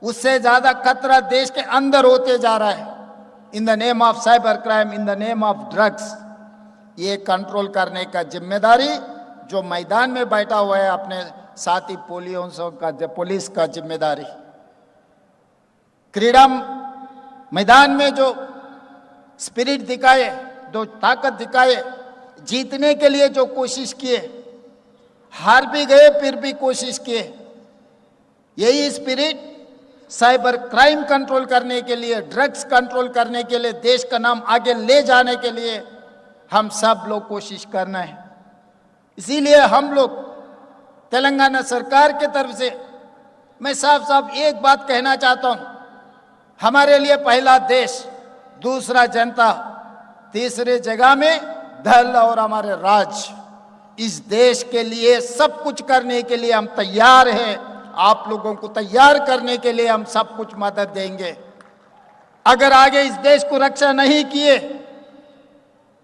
उससे ज्यादा खतरा देश के अंदर होते जा रहा है। In the name of cyber crime, in the name of drugs, ये कंट्रोल करने का जिम्मेदारी जो मैदान में बैठा हुआ है अपने साथी पुलिस का जिम्मेदारी। क्रीड़ा मैदान में जो स्पिरिट दिखाए, जो ताकत दिखाए, जीतने के लिए जो कोशिश किए, हार भी गए फिर भी कोशिश किए, यही स्पिरिट साइबर क्राइम कंट्रोल करने के लिए, ड्रग्स कंट्रोल करने के लिए, देश का नाम आगे ले जाने के लिए हम सब लोग कोशिश करना है। इसीलिए हम लोग तेलंगाना सरकार की तरफ से मैं साफ साफ एक बात कहना चाहता हूं, हमारे लिए पहला देश, दूसरा जनता, तीसरे जगह में दल और हमारे राज्य। इस देश के लिए सब कुछ करने के लिए हम तैयार हैं। आप लोगों को तैयार करने के लिए हम सब कुछ मदद देंगे। अगर आगे इस देश को रक्षा नहीं किए,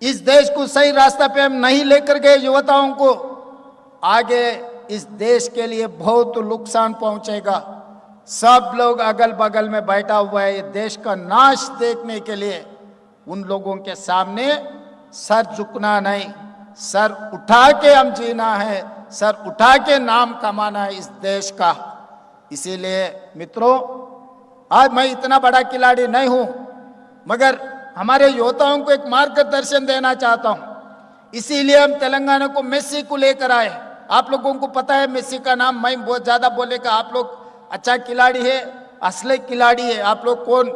इस देश को सही रास्ते पे हम नहीं लेकर गए युवताओं को, आगे इस देश के लिए बहुत नुकसान पहुंचेगा। सब लोग अगल बगल में बैठा हुआ है, देश का नाश देखने के लिए। उन लोगों के सामने सर झुकना नहीं, सर उठा के हम जीना है, सर उठा के नाम कमाना है इस देश का। इसीलिए मित्रों, आज मैं इतना बड़ा खिलाड़ी नहीं हूं, मगर हमारे योद्धाओं को एक मार्गदर्शन देना चाहता हूं। इसीलिए हम तेलंगाना को मेस्सी को लेकर आए। आप लोगों को पता है मेस्सी का नाम मैं बहुत ज्यादा बोलेगा, आप लोग अच्छा खिलाड़ी है, असली खिलाड़ी है। आप लोग कौन,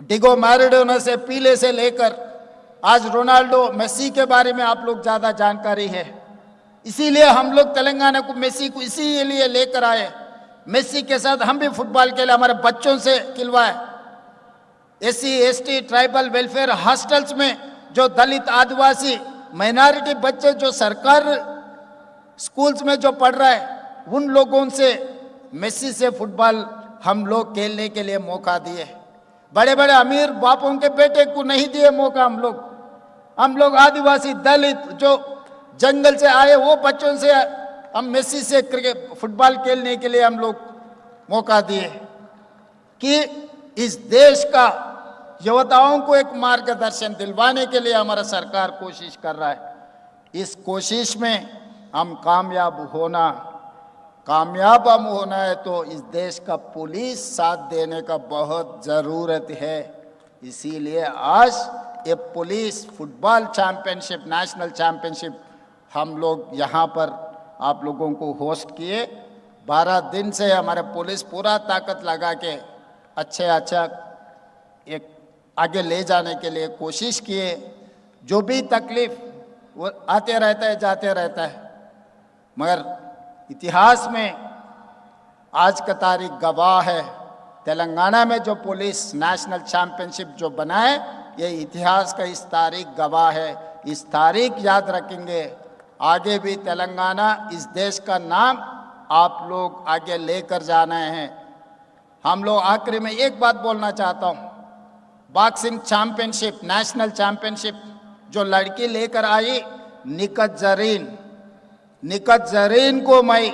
डिगो मैराडोना से पीले से लेकर आज रोनाल्डो, मेस्सी के बारे में आप लोग ज्यादा जानकारी है। इसीलिए हम लोग तेलंगाना को, मेस्सी को इसीलिए लेकर आए। मेस्सी के साथ हम भी फुटबॉल के लिए हमारे बच्चों से खिलवाए। SC ST tribal welfare hostels में जो दलित आदिवासी माइनॉरिटी बच्चे जो सरकार स्कूल्स में जो पढ़ रहा है, उन लोगों से मेस्सी से फुटबॉल हम लोग खेलने के लिए मौका दिए। बड़े बड़े अमीर बापों के बेटे को नहीं दिए मौका। हम लोग आदिवासी दलित जो जंगल से आए वो बच्चों से हम मेस्सी से क्रिकेट फुटबॉल खेलने के लिए हम लोग मौका दिए कि इस देश का युवताओं को एक मार्गदर्शन दिलवाने के लिए हमारा सरकार कोशिश कर रहा है। इस कोशिश में हम कामयाब हम होना है तो इस देश का पुलिस साथ देने का बहुत ज़रूरत है। इसीलिए आज ये police football championship, national championship हम लोग यहाँ पर आप लोगों को होस्ट किए। 12 दिन से हमारे पुलिस पूरा ताकत लगा के अच्छा एक आगे ले जाने के लिए कोशिश किए। जो भी तकलीफ वो आते रहता है, जाते रहता है, मगर इतिहास में आज का तारीख गवाह है। तेलंगाना में जो पुलिस नेशनल चैंपियनशिप जो बना है, ये इतिहास का इस तारीख गवाह है। इस तारीख याद रखेंगे, आगे भी तेलंगाना इस देश का नाम आप लोग आगे लेकर जाना है। हम लोग आखिरी में एक बात बोलना चाहता हूँ, बॉक्सिंग चैंपियनशिप, नेशनल चैंपियनशिप जो लड़की लेकर आई निकत जरीन को मैं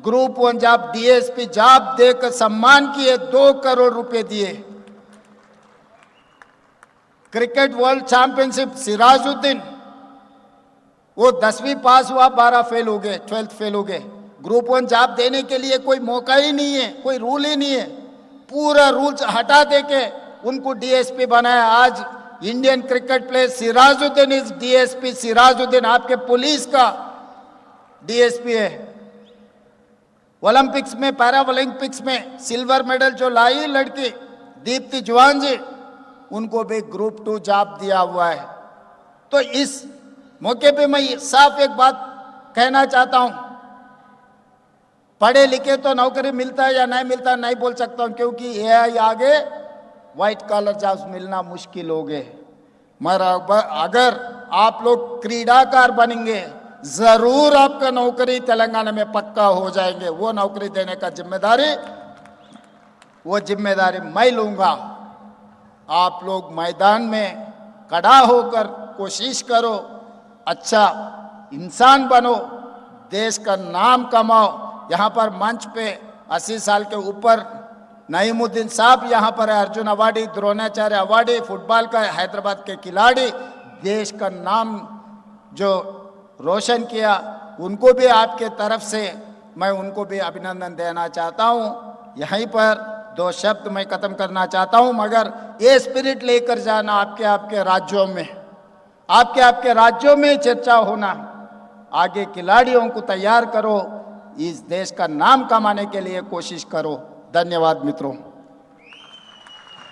ग्रुप 1 जॉब डीएसपी जॉब देकर सम्मान किए, 2 करोड़ रुपए दिए। क्रिकेट वर्ल्ड चैंपियनशिप सिराजुद्दीन, वो 10वीं पास हुआ, 12 फेल हो गए, 12th फेल हो गए। ग्रुप 1 जॉब देने के लिए कोई मौका ही नहीं है, कोई रूल ही नहीं है। पूरा रूल्स हटा दे के उनको डीएसपी बनाया। आज Indian cricket player Sirajuddin is DSP. Sirajuddin आपके पुलिस का डीएसपी है। ओलंपिक्स में, पैरा ओलंपिक्स में सिल्वर मेडल जो लाई लड़की दीप्ति जवान जी, उनको भी ग्रुप 2 जॉब दिया हुआ है। तो इस मौके पे मैं साफ एक बात कहना चाहता हूं, पढ़े लिखे तो नौकरी मिलता है या नहीं मिलता नहीं बोल सकता हूं, क्योंकि ये आगे व्हाइट कॉलर जॉब्स मिलना मुश्किल हो गए। मगर अगर आप लोग क्रीडाकार बनेंगे, जरूर आपका नौकरी तेलंगाना में पक्का हो जाएंगे। वो नौकरी देने का जिम्मेदारी मैं लूंगा। आप लोग मैदान में खड़ा होकर कोशिश करो, अच्छा इंसान बनो, देश का नाम कमाओ। यहाँ पर मंच पे 80 साल के ऊपर नईमुद्दीन साहब यहाँ पर है, Arjun awardee, Dronacharya awardee, football का हैदराबाद के खिलाड़ी, देश का नाम जो रोशन किया, उनको भी आपके तरफ से मैं उनको भी अभिनंदन देना चाहता हूँ। यहीं पर 2 शब्द मैं खत्म करना चाहता हूँ, मगर ये स्पिरिट लेकर जाना आपके आपके राज्यों में, आपके राज्यों में चर्चा होना, आगे खिलाड़ियों को तैयार करो, इस देश का नाम कमाने के लिए कोशिश करो। धन्यवाद मित्रों।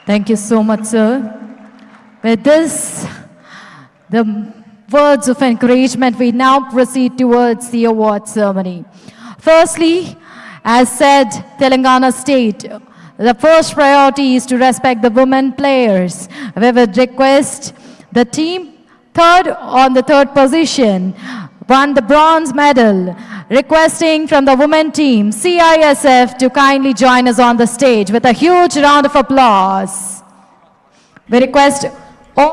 Thank you so much, sir. With this, the words of encouragement, we now proceed towards the award ceremony. Firstly, as said, Telangana State, the first priority is to respect the women players. We would request the team third on the third position, won the bronze medal, requesting from the women team, CISF, to kindly join us on the stage with a huge round of applause. We request all